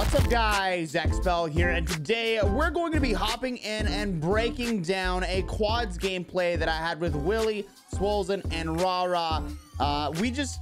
What's up, guys? Expel here, and today we're going to be hopping in and breaking down a quads gameplay that I had with Willie, Swolzen, and Rara. We just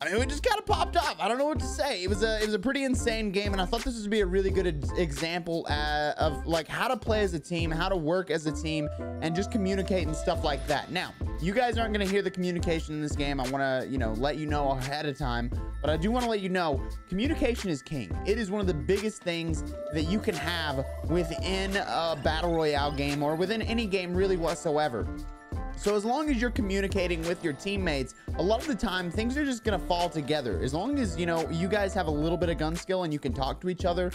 kind of popped off. I don't know what to say. It was a pretty insane game, and I thought this would be a really good example of like how to play as a team, how to work as a team, and just communicate and stuff like that. Now, you guys aren't going to hear the communication in this game. I want to, let you know ahead of time, but I do want to let you know communication is king. It is one of the biggest things that you can have within a battle royale game or within any game really whatsoever. So as long as you're communicating with your teammates, a lot of the time things are just gonna fall together. As long as you guys have a little bit of gun skill and you can talk to each other,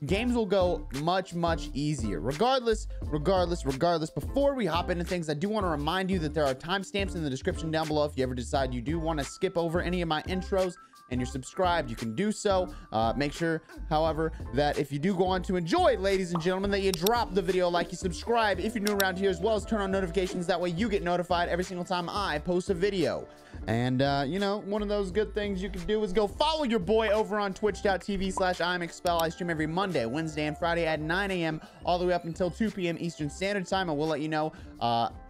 games will go much easier. Regardless, before we hop into things, I do want to remind you that there are timestamps in the description down below. If you ever decide you do want to skip over any of my intros and you're subscribed, you can do so. Make sure, however, that if you do go on to enjoy, ladies and gentlemen, that you drop the video, like, you subscribe if you're new around here, as well as turn on notifications. That way you get notified every single time I post a video. And one of those good things you can do is go follow your boy over on twitch.tv/iamexpel. I stream every Monday, Wednesday, and Friday at 9 a.m. all the way up until 2 p.m. Eastern Standard Time. I will let you know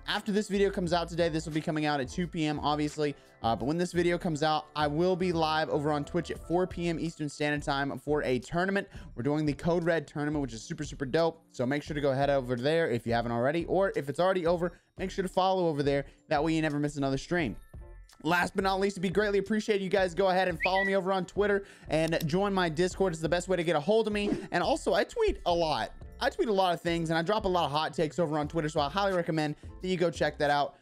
after this video comes out today. This will be coming out at 2 p.m. obviously, but when this video comes out, I will be live over on Twitch at 4 p.m. Eastern Standard Time for a tournament. We're doing the Code Red tournament, which is super dope. So make sure to go head over there if you haven't already, or if it's already over, make sure to follow over there. That way you never miss another stream. Last but not least, it'd be greatly appreciated you guys go ahead and follow me over on Twitter and join my Discord. It's the best way to get a hold of me. And also, I tweet a lot. I tweet a lot of things, and I drop a lot of hot takes over on Twitter, so I highly recommend that you go check that out.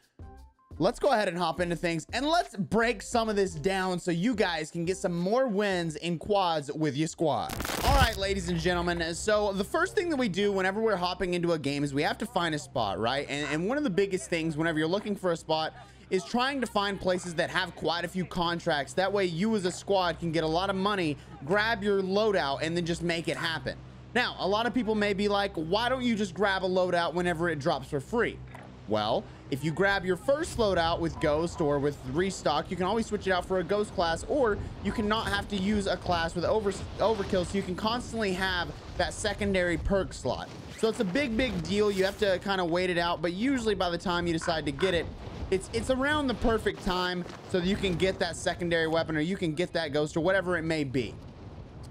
Let's go ahead and hop into things, and let's break some of this down so you guys can get some more wins in quads with your squad. All right, ladies and gentlemen, so the first thing that we do whenever we're hopping into a game is we have to find a spot, right? And one of the biggest things whenever you're looking for a spot is trying to find places that have quite a few contracts. That way you as a squad can get a lot of money, grab your loadout, and then just make it happen. Now, a lot of people may be like, why don't you just grab a loadout whenever it drops for free? Well, if you grab your first loadout with Ghost or with Restock, you can always switch it out for a Ghost class, or you cannot have to use a class with Overkill, so you can constantly have that secondary perk slot. So it's a big deal. You have to kind of wait it out, but usually by the time you decide to get it, it's around the perfect time so that you can get that secondary weapon, or you can get that Ghost, or whatever it may be.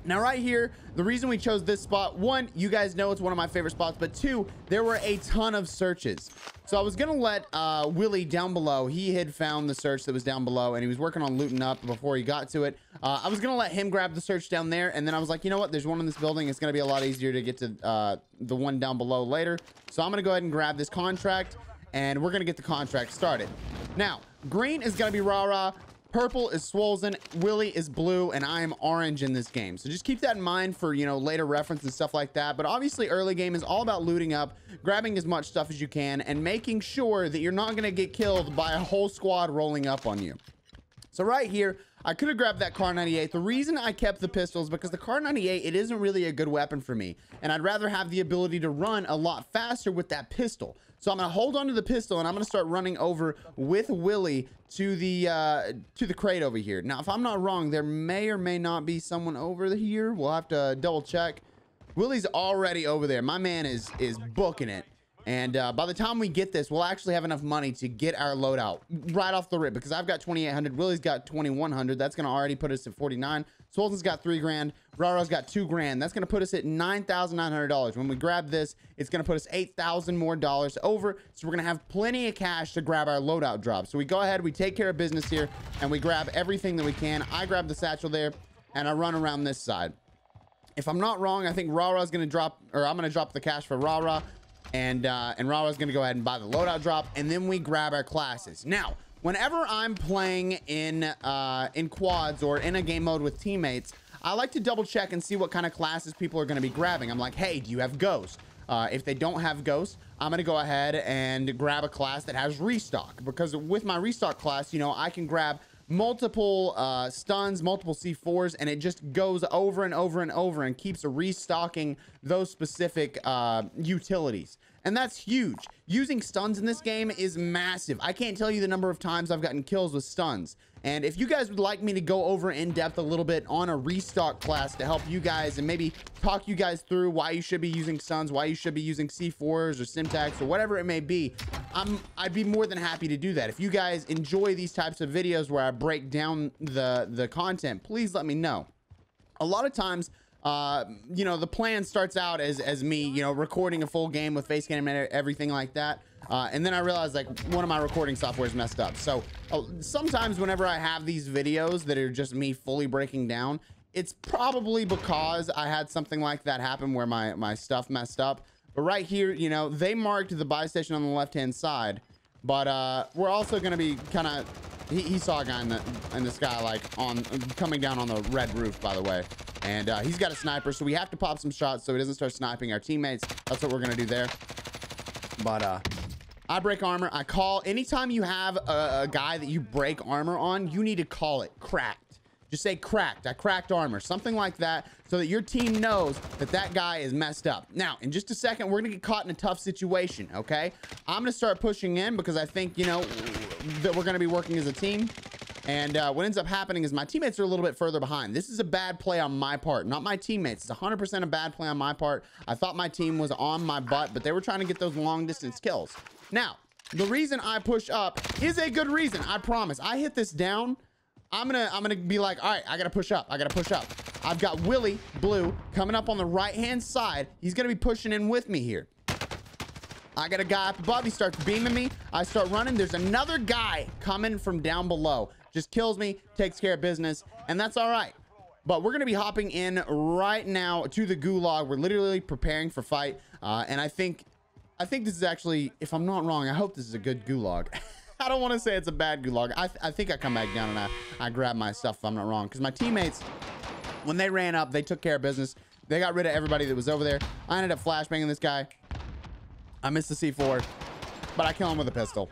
Now right here, the reason we chose this spot, one, you guys know it's one of my favorite spots, but two, there were a ton of searches. So I was gonna let Willie down below, he had found the search that was down below, and he was working on looting up before he got to it. I was gonna let him grab the search down there, and then I was like, you know what, there's one in this building. It's gonna be a lot easier to get to the one down below later. So I'm gonna go ahead and grab this contract, and we're gonna get the contract started. Now, green is gonna be Rara, purple is Swolzen, Willie is blue, and I am orange in this game. So just keep that in mind for, later reference and stuff like that. But obviously early game is all about looting up, grabbing as much stuff as you can, and making sure that you're not going to get killed by a whole squad rolling up on you. So right here, I could have grabbed that Kar 98. The reason I kept the pistols because the Kar 98, it isn't really a good weapon for me, and I'd rather have the ability to run a lot faster with that pistol. So I'm gonna hold on to the pistol, and I'm gonna start running over with Willie to the crate over here. Now, if I'm not wrong, there may or may not be someone over here. We'll have to double check. Willie's already over there. My man is booking it. And by the time we get this, we'll actually have enough money to get our loadout right off the rip, because I've got 2,800. Willie's got 2,100. That's going to already put us at 49. Swolzen's got 3 grand. Rara's got 2 grand. That's going to put us at $9,900. When we grab this, it's going to put us $8,000 more over. So we're going to have plenty of cash to grab our loadout drop. So we go ahead, we take care of business here, and we grab everything that we can. I grab the satchel there, and I run around this side. If I'm not wrong, I think Rara's going to drop, or I'm going to drop the cash for Rara. And Rara's gonna go ahead and buy the loadout drop, and then we grab our classes. Now, whenever I'm playing in quads or in a game mode with teammates, I like to double check and see what kind of classes people are gonna be grabbing. I'm like, hey, do you have Ghost? If they don't have Ghost, I'm gonna go ahead and grab a class that has Restock, because with my Restock class, I can grab multiple stuns, multiple C4s, and it just goes over and over and over and keeps restocking those specific utilities. And that's huge. Using stuns in this game is massive. I can't tell you the number of times I've gotten kills with stuns. And if you guys would like me to go over in depth a little bit on a restock class to help you guys and maybe talk you guys through why you should be using stuns, why you should be using C4s or Simtax or whatever it may be, I'd be more than happy to do that. If you guys enjoy these types of videos where I break down the content, please let me know. A lot of times, you know, the plan starts out as me, you know, recording a full game with face cam and everything like that. And then I realized like one of my recording software is messed up. So sometimes whenever I have these videos that are just me fully breaking down, it's probably because I had something like that happen where my stuff messed up. But right here, you know, they marked the buy station on the left-hand side, but we're also going to be kind of, he saw a guy in the sky, like coming down on the red roof, by the way. And he's got a sniper, so we have to pop some shots so he doesn't start sniping our teammates. That's what we're going to do there. But I break armor. I call anytime you have a guy that you break armor on, you need to call it cracked. Just say cracked. I cracked armor, something like that, so that your team knows that that guy is messed up. Now, in just a second, we're gonna get caught in a tough situation. Okay, I'm gonna start pushing in because I think, you know, that we're gonna be working as a team. And what ends up happening is my teammates are a little bit further behind. This is a bad play on my part, not my teammates. It's 100% a bad play on my part. I thought my team was on my butt, but they were trying to get those long distance kills. Now, the reason I push up is a good reason. I promise. I hit this down. I'm gonna be like, all right, I gotta push up. I gotta push up. I've got Willie Blue coming up on the right-hand side. He's gonna be pushing in with me here. I got a guy up above. He starts beaming me. I start running. There's another guy coming from down below. Just kills me, takes care of business, and that's all right. But we're gonna be hopping in right now to the gulag. We're literally preparing for fight, and I think this is actually, if I'm not wrong, I hope this is a good gulag. I don't want to say it's a bad gulag. I think I come back down and I grab my stuff if I'm not wrong. Because my teammates, when they ran up, they took care of business. They got rid of everybody that was over there. I ended up flashbanging this guy. I missed the C4, but I kill him with a pistol.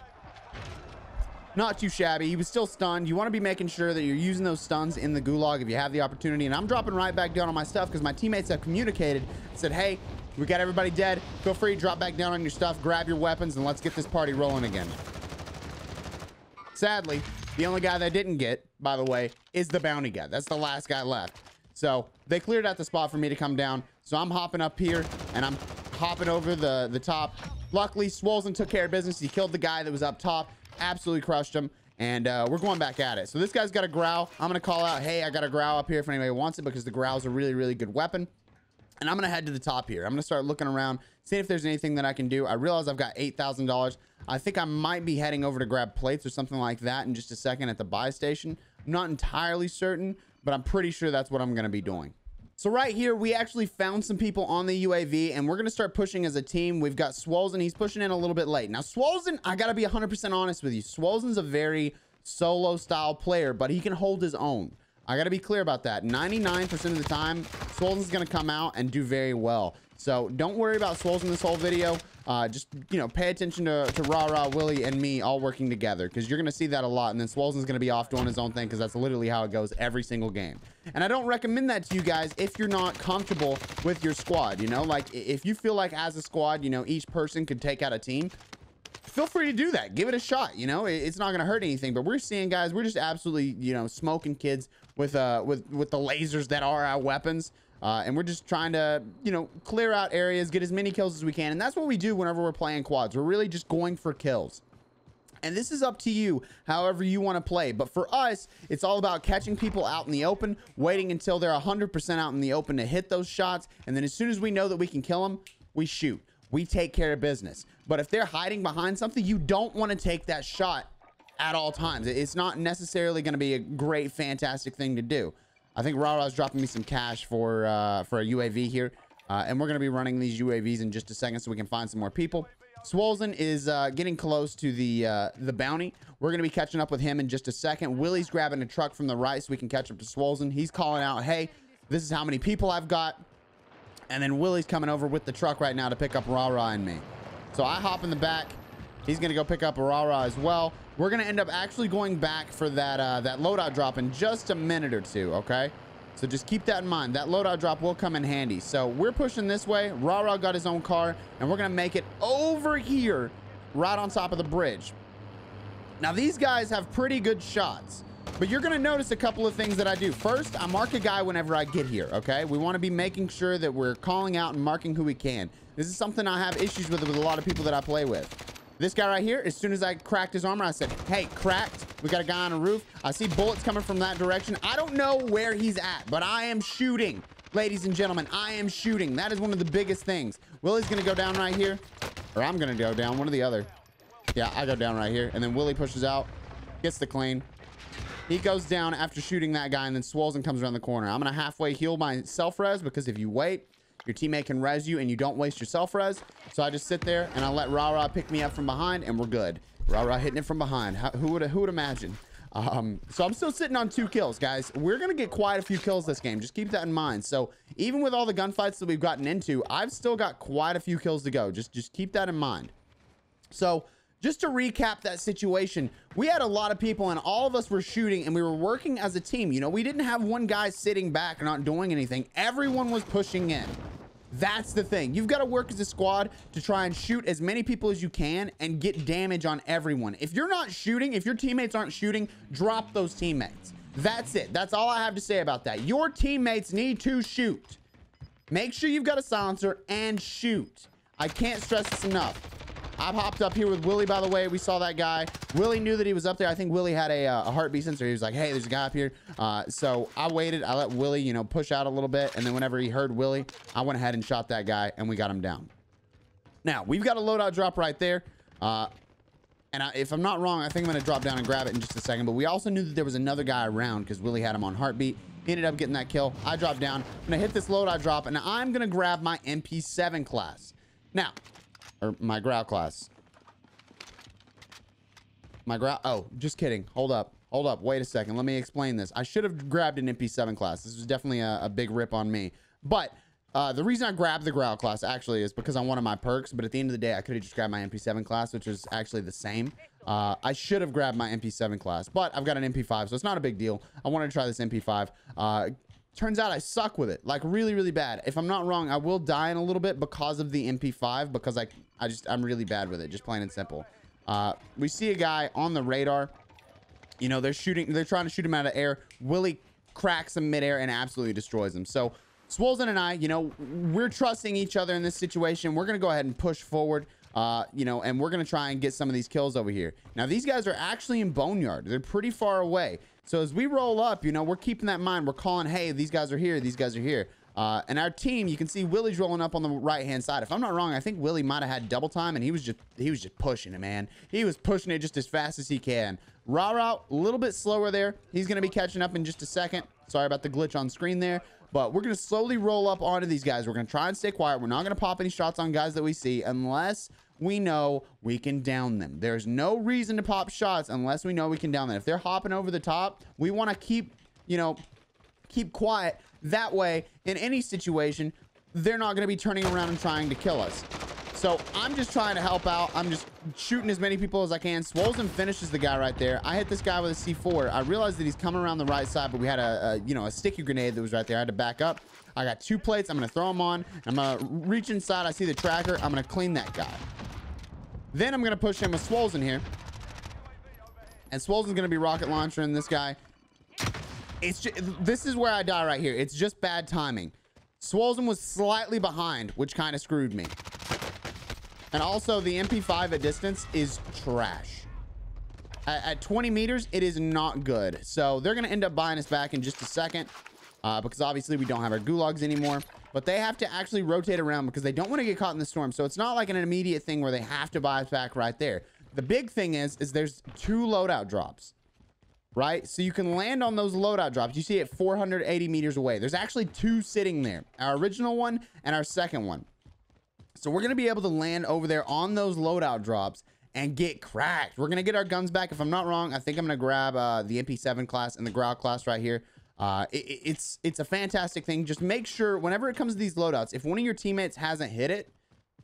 Not too shabby. He was still stunned. You want to be making sure that you're using those stuns in the gulag if you have the opportunity. And I'm dropping right back down on my stuff because my teammates have communicated, said, hey, we got everybody dead. Feel free to drop back down on your stuff, grab your weapons, and let's get this party rolling again. Sadly, the only guy that didn't get, by the way, is the bounty guy. That's the last guy left. So they cleared out the spot for me to come down. So I'm hopping up here and I'm hopping over the top. Luckily, Swolzen took care of business. He killed the guy that was up top, absolutely crushed him. And we're going back at it. So this guy's got a growl. I'm going to call out, hey, I got a growl up here if anybody wants it, because the growl is a really, really good weapon. And I'm going to head to the top here. I'm going to start looking around, seeing if there's anything that I can do. I realize I've got $8,000. I think I might be heading over to grab plates or something like that in just a second at the buy station. I'm not entirely certain, but I'm pretty sure that's what I'm going to be doing. So right here, we actually found some people on the UAV, and we're going to start pushing as a team. We've got Swolzen. He's pushing in a little bit late. Now, Swolzen, I got to be 100% honest with you. Swolzen's a very solo style player, but he can hold his own. I got to be clear about that. 99% of the time, Swolzen's going to come out and do very well. So don't worry about Swolzen this whole video. Just, you know, pay attention to Rah, Willie, and me all working together, because you're going to see that a lot. And then Swolzen's going to be off doing his own thing, because that's literally how it goes every single game. And I don't recommend that to you guys if you're not comfortable with your squad. You know, like if you feel like as a squad, you know, each person could take out a team, feel free to do that. Give it a shot. You know, it's not going to hurt anything. But we're seeing, guys, we're just absolutely, you know, smoking kids with the lasers that are our weapons. And we're just trying to, you know, clear out areas, get as many kills as we can. And that's what we do whenever we're playing quads. We're really just going for kills. And this is up to you, however you want to play. But for us, it's all about catching people out in the open, waiting until they're 100% out in the open to hit those shots. And then as soon as we know that we can kill them, we shoot. We take care of business. But if they're hiding behind something, you don't want to take that shot at all times. It's not necessarily going to be a great, fantastic thing to do. I think Rara's dropping me some cash for a UAV here. And we're going to be running these UAVs in just a second so we can find some more people. Swolzen is getting close to the bounty. We're going to be catching up with him in just a second. Willie's grabbing a truck from the right so we can catch up to Swolzen. He's calling out, hey, this is how many people I've got. And then Willie's coming over with the truck right now to pick up Rara and me. So I hop in the back. He's going to go pick up a Rara as well. We're going to end up actually going back for that loadout drop in just a minute or two, okay? So just keep that in mind. That loadout drop will come in handy. So we're pushing this way. Rara got his own car, and we're going to make it over here, right on top of the bridge. Now, these guys have pretty good shots, but you're going to notice a couple of things that I do. First, I mark a guy whenever I get here, okay? We want to be making sure that we're calling out and marking who we can. This is something I have issues with a lot of people that I play with. This guy right here, as soon as I cracked his armor, I said, hey, cracked. We got a guy on a roof. I see bullets coming from that direction. I don't know where he's at, but I am shooting. Ladies and gentlemen, I am shooting. That is one of the biggest things. Willie's going to go down right here, or I'm going to go down, one or the other. Yeah, I go down right here, and then Willie pushes out, gets the clean. He goes down after shooting that guy, and then Swolzen comes around the corner. I'm going to halfway heal my self-res, because if you wait, your teammate can res you and you don't waste your self-res. So I just sit there and I let Rara pick me up from behind, and we're good. Rara hitting it from behind. Who would imagine? So I'm still sitting on 2 kills, guys. We're going to get quite a few kills this game. Just keep that in mind. So even with all the gunfights that we've gotten into, I've still got quite a few kills to go. Just keep that in mind. So just to recap that situation, we had a lot of people and all of us were shooting, and we were working as a team. You know, we didn't have one guy sitting back not doing anything. Everyone was pushing in. That's the thing. You've got to work as a squad to try and shoot as many people as you can and get damage on everyone. If you're not shooting, if your teammates aren't shooting, drop those teammates. That's it. That's all I have to say about that. Your teammates need to shoot. Make sure you've got a silencer and shoot. I can't stress this enough. I've hopped up here with Willie, by the way. We saw that guy. Willie knew that he was up there. I think Willie had a heartbeat sensor. He was like, hey, there's a guy up here. So I waited. I let Willie, you know, push out a little bit. And then whenever he heard Willie, I went ahead and shot that guy, and we got him down. Now, we've got a loadout drop right there. If I'm not wrong, I think I'm going to drop down and grab it in just a second. But we also knew that there was another guy around because Willie had him on heartbeat. He ended up getting that kill. I dropped down. I'm going to hit this loadout drop, and I'm going to grab my MP7 class. Now, or my growl class. My growl. Oh, just kidding. Hold up. Hold up. Wait a second. Let me explain this. I should have grabbed an MP7 class. This was definitely a big rip on me. But the reason I grabbed the growl class actually is because I wanted my perks. But at the end of the day, I could have just grabbed my MP7 class, which is actually the same. I should have grabbed my MP7 class, but I've got an MP5, so it's not a big deal. I wanted to try this MP5. Turns out I suck with it, like really, really bad. If I'm not wrong, I will die in a little bit because of the MP5, because I'm really bad with it, just plain and simple. We see a guy on the radar. You know, they're trying to shoot him out of air. Willie cracks him midair and absolutely destroys him. So Swolzen and I, you know, we're trusting each other in this situation. We're going to go ahead and push forward, you know, and we're going to try and get some of these kills over here. Now, these guys are actually in Boneyard. They're pretty far away. So as we roll up, you know, we're keeping that in mind. We're calling, hey, these guys are here. These guys are here. And our team, you can see Willie's rolling up on the right-hand side. If I'm not wrong, I think Willie might have had double time, and he was just pushing it, man. He was pushing it just as fast as he can. Rara, a little bit slower there. He's going to be catching up in just a second. Sorry about the glitch on screen there. But we're going to slowly roll up onto these guys. We're going to try and stay quiet. We're not going to pop any shots on guys that we see unless we know we can down them. There's no reason to pop shots unless we know we can down them. If they're hopping over the top, we want to keep, you know, keep quiet. That way, in any situation, they're not going to be turning around and trying to kill us. So I'm just trying to help out. I'm just shooting as many people as I can. Swolzen finishes the guy right there. I hit this guy with a C4. I realized that he's coming around the right side, but we had you know, a sticky grenade that was right there. I had to back up. I got 2 plates. I'm going to throw them on. I'm going to reach inside. I see the tracker. I'm going to clean that guy. Then I'm going to push him with Swolzen here. And Swolzen's going to be rocket launching this guy. This is where I die right here. It's just bad timing. Swolzen was slightly behind, which kind of screwed me. And also, the MP5 at distance is trash. At 20 meters, it is not good. So they're going to end up buying us back in just a second, because obviously we don't have our gulags anymore. But they have to actually rotate around because they don't want to get caught in the storm. So it's not like an immediate thing where they have to buy us back right there. The big thing is there's 2 loadout drops, right? So you can land on those loadout drops. You see it 480 meters away. There's actually 2 sitting there, our original one and our second one. So we're going to be able to land over there on those loadout drops and get cracked. We're going to get our guns back. If I'm not wrong, I think I'm going to grab the MP7 class and the growl class right here. It's a fantastic thing. Just make sure whenever it comes to these loadouts, if one of your teammates hasn't hit it,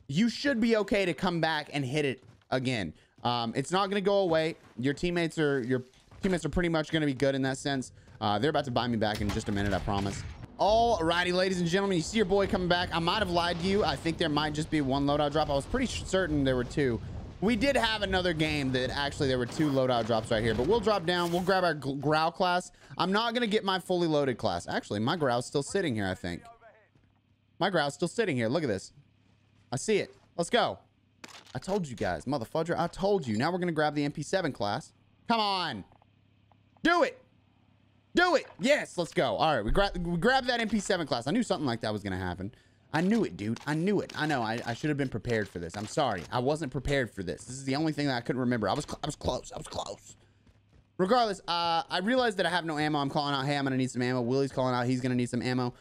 you should be okay to come back and hit it again. It's not going to go away. Your teammates are pretty much going to be good in that sense. They're about to buy me back in just a minute, I promise. Alrighty, ladies and gentlemen, you see your boy coming back. I might have lied to you. I think there might just be one loadout drop. I was pretty certain there were two. We did have another game that actually there were two loadout drops right here, but we'll drop down. We'll grab our growl class. I'm not going to get my fully loaded class. Actually, my growl's still sitting here, I think. My growl's still sitting here. Look at this. I see it. Let's go. I told you guys, motherfudger. I told you. Now we're going to grab the MP7 class. Come on. Do it. Do it. Yes, let's go. All right, we grabbed that MP7 class. I knew something like that was going to happen. I knew it, dude. I knew it. I know. I should have been prepared for this. I'm sorry. I wasn't prepared for this. This is the only thing that I couldn't remember. I was close. I was close. Regardless, I realized that I have no ammo. I'm calling out, hey, I'm going to need some ammo. Willie's calling out, he's going to need some ammo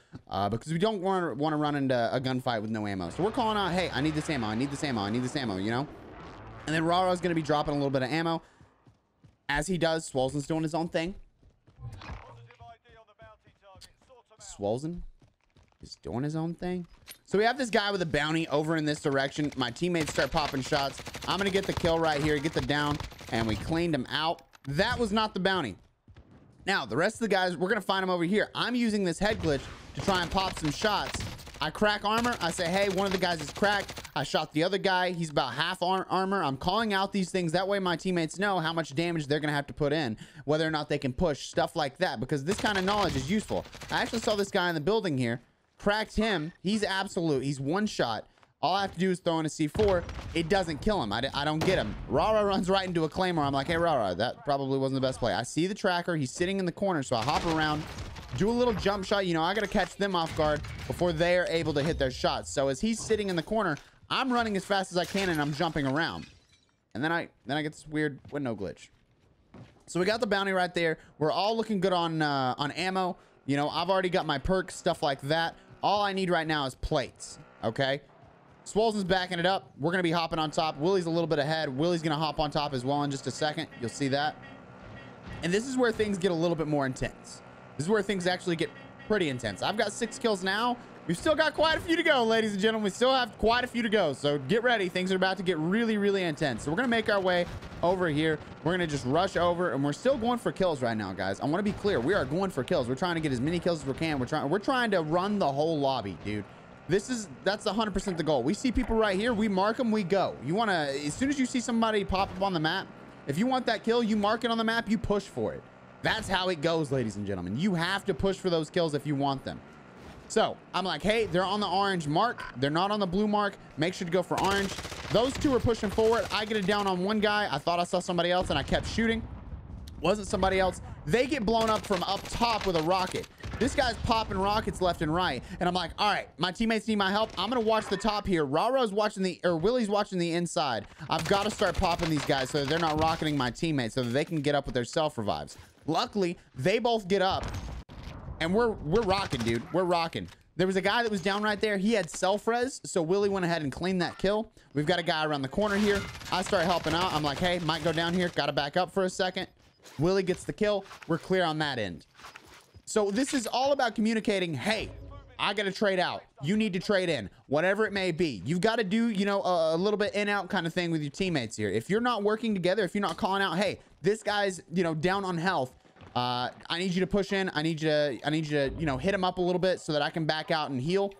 because we don't want to run into a gunfight with no ammo. So we're calling out, hey, I need this ammo. I need this ammo. I need this ammo, you know? And then Rara's going to be dropping a little bit of ammo. As he does, Swolzen's doing his own thing. Swolzen is doing his own thing. So we have this guy with a bounty over in this direction. My teammates start popping shots. I'm going to get the kill right here, get the down, and we cleaned him out. That was not the bounty. Now, the rest of the guys, we're going to find them over here. I'm using this head glitch to try and pop some shots. I crack armor. I say, hey, one of the guys is cracked. I shot the other guy. He's about half armor. I'm calling out these things. That way my teammates know how much damage they're going to have to put in, whether or not they can push, stuff like that, because this kind of knowledge is useful. I actually saw this guy in the building here. Cracked him. He's absolute. He's one shot. All I have to do is throw in a C4. It doesn't kill him. I don't get him. Rara runs right into a claymore. I'm like, hey, Rara, that probably wasn't the best play. I see the tracker. He's sitting in the corner, so I hop around, do a little jump shot. You know, I got to catch them off guard before they are able to hit their shots. So as he's sitting in the corner, I'm running as fast as I can, and I'm jumping around. And then I get this weird window glitch. So we got the bounty right there. We're all looking good on ammo. You know, I've already got my perks, stuff like that. All I need right now is plates, okay? Swolzen's backing it up. We're going to be hopping on top. Willie's a little bit ahead. Willie's going to hop on top as well in just a second. You'll see that. And this is where things get a little bit more intense. This is where things actually get pretty intense. I've got 6 kills now. We've still got quite a few to go, ladies and gentlemen. We still have quite a few to go. So get ready. Things are about to get really, really intense. So we're going to make our way over here. We're going to just rush over, and we're still going for kills right now, guys. I want to be clear. We are going for kills. We're trying to get as many kills as we can. We're trying to run the whole lobby, dude. That's 100% the goal. We see people right here. We mark them. We go. You want to, as soon as you see somebody pop up on the map, if you want that kill, you mark it on the map, you push for it. That's how it goes, ladies and gentlemen. You have to push for those kills if you want them. So I'm like, hey, they're on the orange mark. They're not on the blue mark. Make sure to go for orange. Those two are pushing forward. I get it down on one guy. I thought I saw somebody else, and I kept shooting. Wasn't somebody else. They get blown up from up top with a rocket. This guy's popping rockets left and right. And I'm like, all right, my teammates need my help. I'm going to watch the top here. Rara's watching Willie's watching the inside. I've got to start popping these guys so that they're not rocketing my teammates, so that they can get up with their self-revives. Luckily, they both get up. And we're rocking, dude. We're rocking. There was a guy that was down right there. He had self-res, so Willie went ahead and cleaned that kill. We've got a guy around the corner here. I start helping out. I'm like, hey, might go down here. Got to back up for a second. Willie gets the kill. We're clear on that end. So this is all about communicating, hey, I got to trade out. You need to trade in, whatever it may be. You've got to do, you know, a little bit in out kind of thing with your teammates here. If you're not working together, if you're not calling out, hey, this guy's, you know, down on health. I need you to push in. I need you to, you know, hit him up a little bit so that I can back out and heal.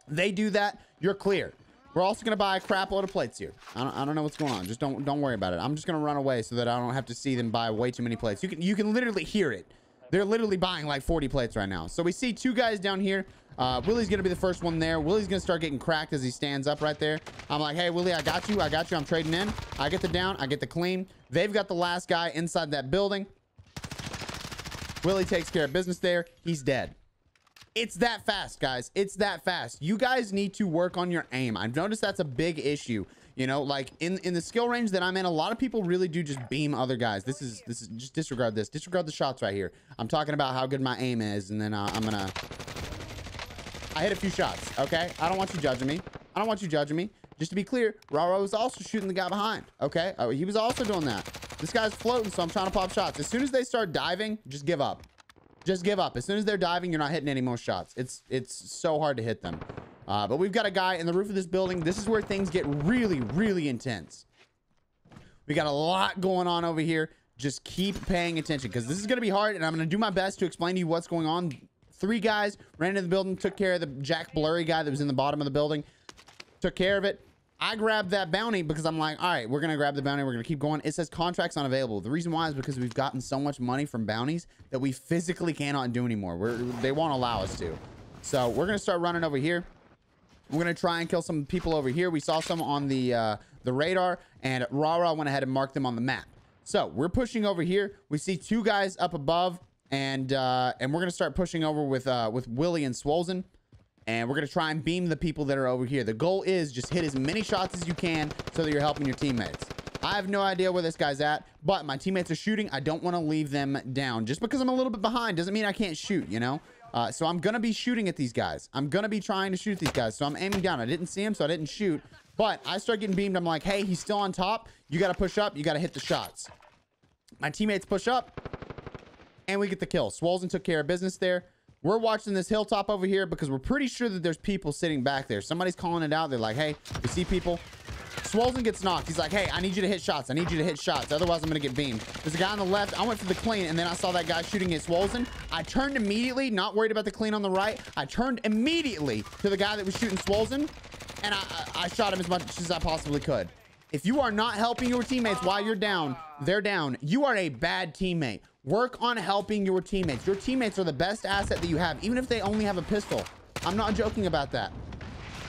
They do that. You're clear. We're also going to buy a crap load of plates here. I don't know what's going on. Just don't worry about it. I'm just going to run away so that I don't have to see them buy way too many plates. You can literally hear it. They're literally buying like 40 plates right now. So we see 2 guys down here. Willie's going to be the first one there. Willie's going to start getting cracked as he stands up right there. I'm like, hey, Willie, I got you. I got you. I'm trading in. I get the down. I get the clean. They've got the last guy inside that building. Willie takes care of business there. He's dead. It's that fast, guys. It's that fast. You guys need to work on your aim. I've noticed that's a big issue. You know, like in the skill range that I'm in, a lot of people really do just beam other guys. This is just disregard this. Disregard the shots right here. I'm talking about how good my aim is, and then I hit a few shots, okay? I don't want you judging me. I don't want you judging me. Just to be clear, Rara was also shooting the guy behind, okay? He was also doing that. This guy's floating, so I'm trying to pop shots. As soon as they start diving, just give up. Just give up. As soon as they're diving, you're not hitting any more shots. It's so hard to hit them. But we've got a guy in the roof of this building. This is where things get really, really intense. We got a lot going on over here. just keep paying attention because this is going to be hard, and I'm going to do my best to explain to you what's going on. 3 guys ran into the building, took care of the Jack Blurry guy that was in the bottom of the building, took care of it. I grabbed that bounty because I'm like, all right, we're going to grab the bounty. We're going to keep going. It says contracts unavailable. The reason why is because we've gotten so much money from bounties that we physically cannot do anymore. They won't allow us to. So we're going to start running over here. We're going to try and kill some people over here. We saw some on the radar, and Rara went ahead and marked them on the map. So we're pushing over here. We see 2 guys up above, and we're going to start pushing over with Willie and Swolzen. And we're going to try and beam the people that are over here. The goal is just hit as many shots as you can so that you're helping your teammates. I have no idea where this guy's at, but my teammates are shooting. I don't want to leave them down. Just because I'm a little bit behind doesn't mean I can't shoot, you know? So I'm going to be shooting at these guys. I'm going to be trying to shoot these guys. So I'm aiming down. I didn't see him, so I didn't shoot. But I start getting beamed. I'm like, hey, he's still on top. You got to push up. You got to hit the shots. My teammates push up, and we get the kill. Swolzen took care of business there. We're watching this hilltop over here because we're pretty sure that there's people sitting back there. Somebody's calling it out. They're like, hey, we see people. Swolzen gets knocked. He's like, hey, I need you to hit shots. I need you to hit shots. Otherwise, I'm going to get beamed. There's a guy on the left. I went for the clean, and then I saw that guy shooting at Swolzen. I turned immediately, not worried about the clean on the right. I turned immediately to the guy that was shooting Swolzen, and I shot him as much as I possibly could. If you are not helping your teammates while you're down, they're down. You are a bad teammate. Work on helping your teammates. Your teammates are the best asset that you have, even if they only have a pistol. I'm not joking about that.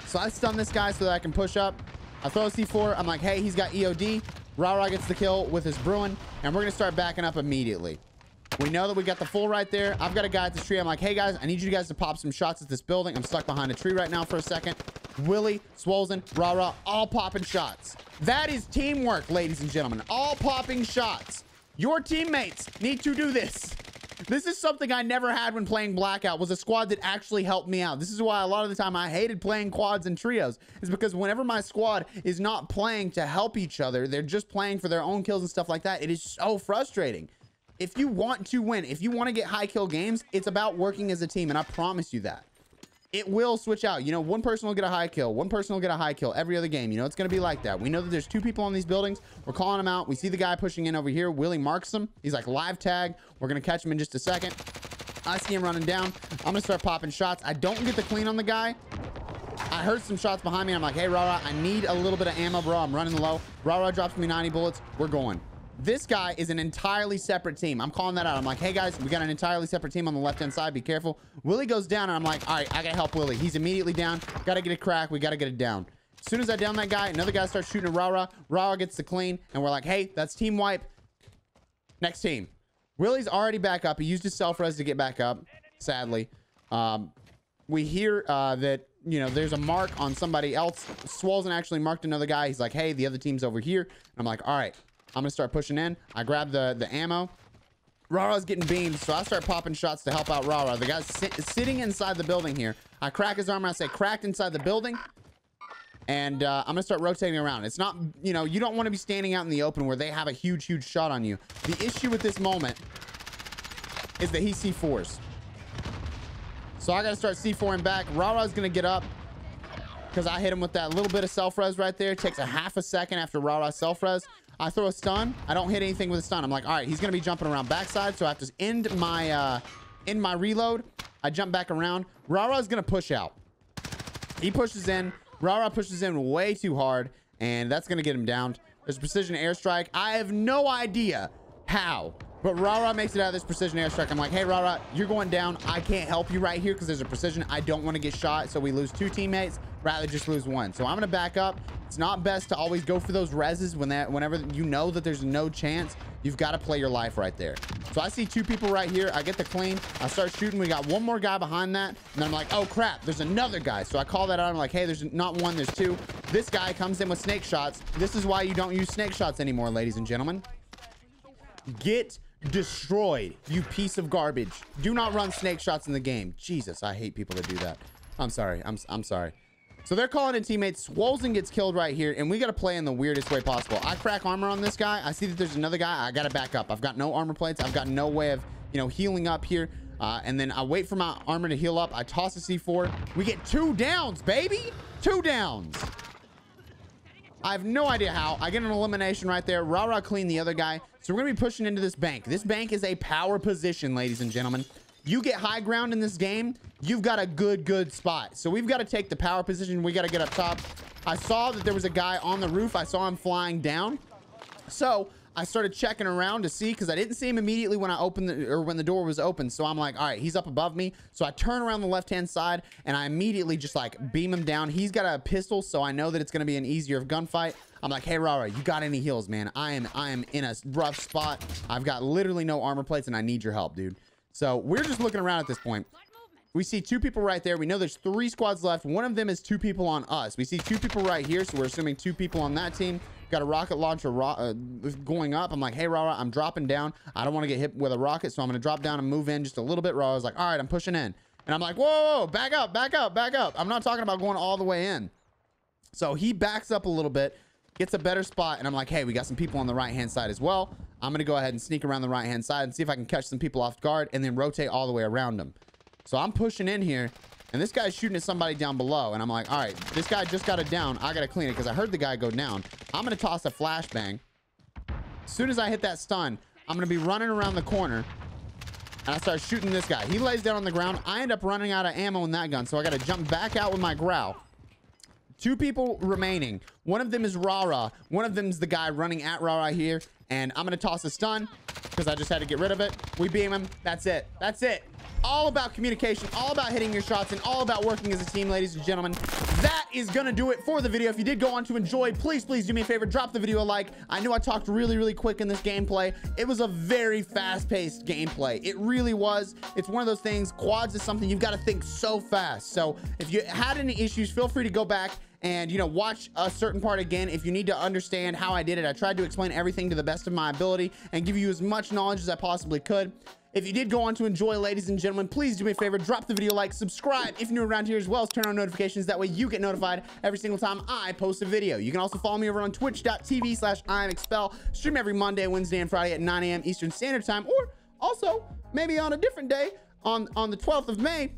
So I stun this guy so that I can push up. I throw a C4. I'm like, hey, he's got EOD. Rara gets the kill with his Bruin, and we're going to start backing up immediately. We know that we got the full right there. I've got a guy at this tree. I'm like, hey, guys, I need you guys to pop some shots at this building. I'm stuck behind a tree right now for a second. Willie, Swolzen, Rara, all popping shots. That is teamwork, ladies and gentlemen. All popping shots. Your teammates need to do this. This is something I never had when playing Blackout, was a squad that actually helped me out. This is why a lot of the time I hated playing quads and trios, is because whenever my squad is not playing to help each other, they're just playing for their own kills and stuff like that. It is so frustrating. If you want to win, if you want to get high kill games, it's about working as a team, and I promise you that. It will switch out. You know, one person will get a high kill. One person will get a high kill every other game. You know, it's going to be like that. We know that there's 2 people on these buildings. We're calling them out. We see the guy pushing in over here. Willie marks him. He's like, live tag. We're going to catch him in just a second. I see him running down. I'm going to start popping shots. I don't get the clean on the guy. I heard some shots behind me. I'm like, hey, Rara, I need a little bit of ammo, bro. I'm running low. Rara drops me 90 bullets. We're going. This guy is an entirely separate team. I'm calling that out. I'm like, hey, guys, we got an entirely separate team on the left-hand side. Be careful. Willie goes down, and I'm like, all right, I got to help Willie. He's immediately down. Got to get a crack. We got to get it down. As soon as I down that guy, another guy starts shooting at Rara. Rara gets the clean, and we're like, hey, that's team wipe. Next team. Willie's already back up. He used his self-res to get back up, sadly. We hear that, you know, there's a mark on somebody else. Swolzen actually marked another guy. He's like, hey, the other team's over here. And I'm like, all right. I'm going to start pushing in. I grab the ammo. Rara's getting beamed, so I start popping shots to help out Rara. The guy's sitting inside the building here. I crack his armor. I say, cracked inside the building. And I'm going to start rotating around. It's not, you know, you don't want to be standing out in the open where they have a huge, huge shot on you. The issue with this moment is that he C4s. So I got to start C4ing back. Rara's going to get up because I hit him with that little bit of self-res right there. It takes a half a second after Rara self-res. I throw a stun. I don't hit anything with a stun. I'm like, all right, he's going to be jumping around backside, so I have to end my reload. I jump back around. Rara's going to push out. He pushes in. Rara pushes in way too hard, and that's going to get him down. There's a precision airstrike. I have no idea how, but Rara makes it out of this precision airstrike. I'm like, hey, Rara, you're going down. I can't help you right here because there's a precision. I don't want to get shot, so we lose 2 teammates. Rather just lose 1. So I'm going to back up. It's not best to always go for those reses whenever you know that there's no chance. You've got to play your life right there. So I see 2 people right here. I get the clean. I start shooting. We got 1 more guy behind that. And then I'm like, oh, crap. There's another guy. So I call that out. I'm like, hey, there's not 1. There's 2. This guy comes in with snake shots. This is why you don't use snake shots anymore, ladies and gentlemen. Get destroyed, you piece of garbage. Do not run snake shots in the game. Jesus, I hate people that do that. I'm sorry. I'm sorry. So they're calling in teammates. Swolzen gets killed right here, and we got to play in the weirdest way possible. I crack armor on this guy. I see that there's another guy. I got to back up. I've got no armor plates. I've got no way of, you know, healing up here. And then I wait for my armor to heal up. I toss a C4. We get 2 downs, baby. 2 downs. I have no idea how. I get an elimination right there. Rara clean the other guy. So we're going to be pushing into this bank. This bank is a power position, ladies and gentlemen. You get high ground in this game, you've got a good spot. So we've got to take the power position. We got to get up top. I saw that there was a guy on the roof. I saw him flying down. So I started checking around to see, because I didn't see him immediately when I opened when the door was open. So I'm like, all right, he's up above me. So I turn around the left-hand side and I immediately just like beam him down. He's got a pistol, so I know that it's going to be an easier gunfight. I'm like, hey, Rara, you got any heals, man? I am in a rough spot. I've got literally no armor plates and I need your help, dude. So we're just looking around at this point. We see 2 people right there. We know there's 3 squads left. One of them is 2 people on us. We see 2 people right here, so we're assuming 2 people on that team. Got a rocket launcher going up. I'm like, hey, Rara, I'm dropping down. I don't want to get hit with a rocket, so I'm going to drop down and move in just a little bit. Rara's like, all right, I'm pushing in. And I'm like, whoa, back up. I'm not talking about going all the way in. So he backs up a little bit, gets a better spot, and I'm like, hey, we got some people on the right-hand side as well. I'm going to go ahead and sneak around the right-hand side and see if I can catch some people off guard and then rotate all the way around them. So I'm pushing in here, and this guy's shooting at somebody down below, and I'm like, all right, this guy just got it down. I got to clean it because I heard the guy go down. I'm going to toss a flashbang. As soon as I hit that stun, I'm going to be running around the corner, and I start shooting this guy. He lays down on the ground. I end up running out of ammo in that gun, so I got to jump back out with my growl. 2 people remaining. One of them is Rara. One of them's the guy running at Rara here. And I'm going to toss a stun because I just had to get rid of it. We beam him. That's it. That's it. All about communication, all about hitting your shots, and all about working as a team, ladies and gentlemen. That is going to do it for the video. If you did go on to enjoy, please do me a favor. Drop the video a like. I know I talked really quick in this gameplay. It was a very fast-paced gameplay. It really was. It's one of those things. Quads is something you've got to think so fast. So if you had any issues, feel free to go back and, you know, watch a certain part again if you need to understand how I did it. I tried to explain everything to the best of my ability and give you as much knowledge as I possibly could. If you did go on to enjoy, ladies and gentlemen, please do me a favor, drop the video a like, subscribe if you're new around here, as well as turn on notifications. That way you get notified every single time I post a video. You can also follow me over on twitch.tv/iamexpel. Stream every Monday, Wednesday, and Friday at 9 a.m. Eastern Standard Time, or also maybe on a different day on the 12th of May.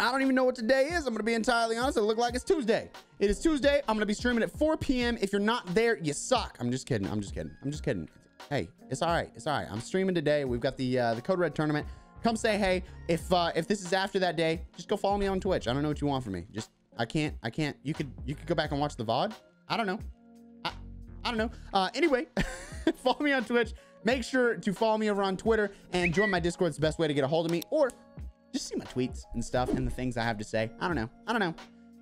I don't even know what today is. I'm going to be entirely honest. It looks like it's Tuesday. It is Tuesday. I'm going to be streaming at 4 p.m. If you're not there, you suck. I'm just kidding. Hey, it's all right. It's all right. I'm streaming today. We've got the Code Red tournament. Come say hey. If this is after that day, just go follow me on Twitch. I don't know what you want from me. Just I can't. You could go back and watch the VOD. I don't know. I don't know. Anyway, follow me on Twitch. Make sure to follow me over on Twitter and join my Discord. It's the best way to get a hold of me, or just see my tweets and stuff and the things I have to say. I don't know.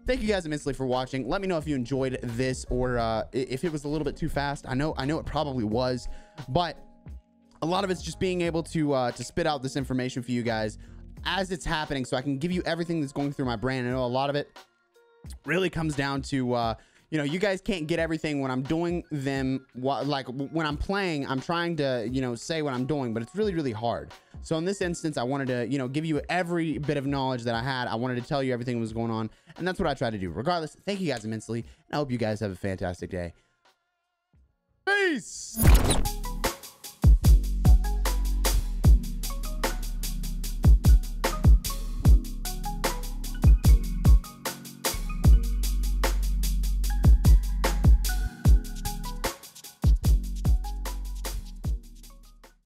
Thank you guys immensely for watching. Let me know if you enjoyed this, or if it was a little bit too fast. I know it probably was, but a lot of it's just being able to spit out this information for you guys as it's happening, so I can give you everything that's going through my brain. I know a lot of it really comes down to you know, you guys can't get everything when I'm doing them. Like when I'm playing, I'm trying to, you know, say what I'm doing, but it's really hard. So in this instance, I wanted to, you know, give you every bit of knowledge that I had. I wanted to tell you everything that was going on, and that's what I tried to do. Regardless, thank you guys immensely, and I hope you guys have a fantastic day. Peace.